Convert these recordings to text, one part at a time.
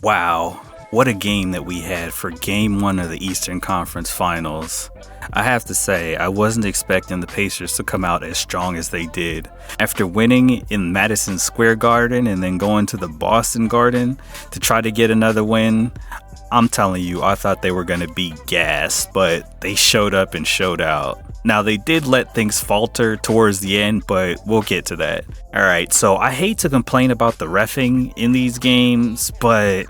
Wow, what a game that we had for game one of the Eastern Conference Finals. I have to say, I wasn't expecting the Pacers to come out as strong as they did. After winning in Madison Square Garden and then going to the Boston Garden to try to get another win, I'm telling you, I thought they were going to be gassed, but they showed up and showed out. Now, they did let things falter towards the end, but we'll get to that. All right, so I hate to complain about the reffing in these games, but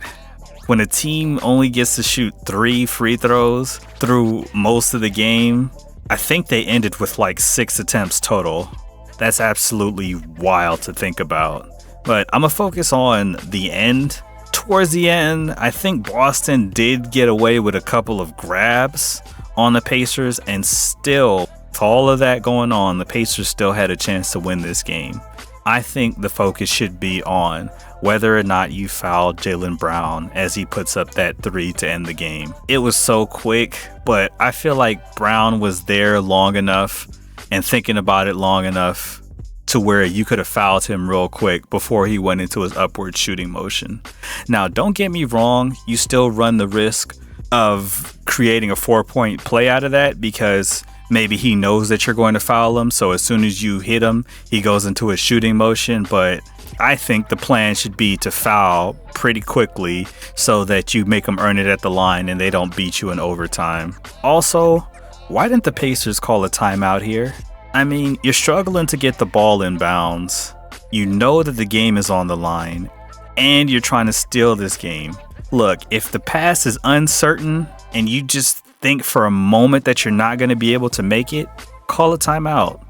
when a team only gets to shoot 3 free throws through most of the game, I think they ended with like 6 attempts total. That's absolutely wild to think about. But I'm going to focus on the end. Towards the end, I think Boston did get away with a couple of grabs on the Pacers, and still, with all of that going on, the Pacers still had a chance to win this game. I think the focus should be on whether or not you fouled Jaylen Brown as he puts up that 3 to end the game. It was so quick, but I feel like Brown was there long enough and thinking about it long enough to where you could have fouled him real quick before he went into his upward shooting motion. Now, don't get me wrong, you still run the risk of creating a 4-point play out of that because maybe he knows that you're going to foul him, so as soon as you hit him, he goes into a shooting motion. But I think the plan should be to foul pretty quickly so that you make them earn it at the line and they don't beat you in overtime. Also, why didn't the Pacers call a timeout here? I mean, you're struggling to get the ball in bounds. You know that the game is on the line, and you're trying to steal this game. Look, if the pass is uncertain and you just think for a moment that you're not going to be able to make it, call a timeout.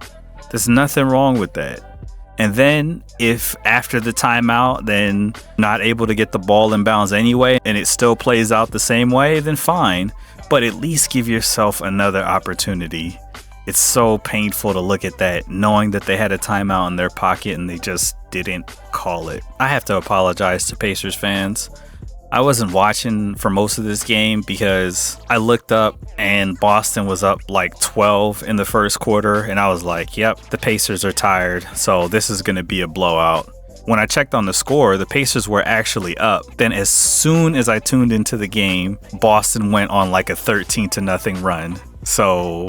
There's nothing wrong with that. And then if after the timeout, then not able to get the ball in bounds anyway, and it still plays out the same way, then fine. But at least give yourself another opportunity. It's so painful to look at that, knowing that they had a timeout in their pocket and they just didn't call it. I have to apologize to Pacers fans. I wasn't watching for most of this game because I looked up and Boston was up like 12 in the first quarter, and I was like, yep, the Pacers are tired, so this is going to be a blowout. When I checked on the score, the Pacers were actually up. Then as soon as I tuned into the game, Boston went on like a 13-0 run. So,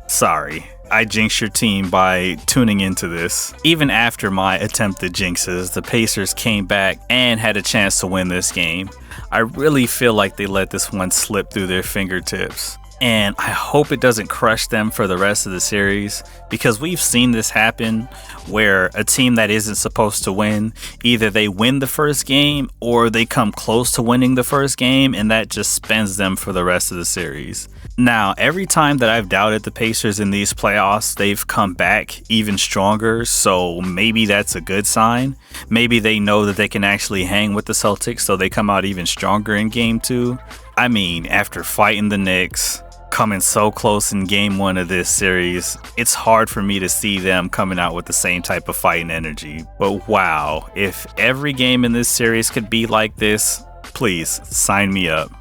sorry. I jinxed your team by tuning into this. Even after my attempted jinxes, the Pacers came back and had a chance to win this game. I really feel like they let this one slip through their fingertips. And I hope it doesn't crush them for the rest of the series, because we've seen this happen where a team that isn't supposed to win, either they win the first game or they come close to winning the first game, and that just spends them for the rest of the series. Now, every time that I've doubted the Pacers in these playoffs, they've come back even stronger, so maybe that's a good sign. Maybe they know that they can actually hang with the Celtics, so they come out even stronger in game 2. I mean, after fighting the Knicks, coming so close in game 1 of this series, it's hard for me to see them coming out with the same type of fighting energy. But wow, if every game in this series could be like this, please sign me up.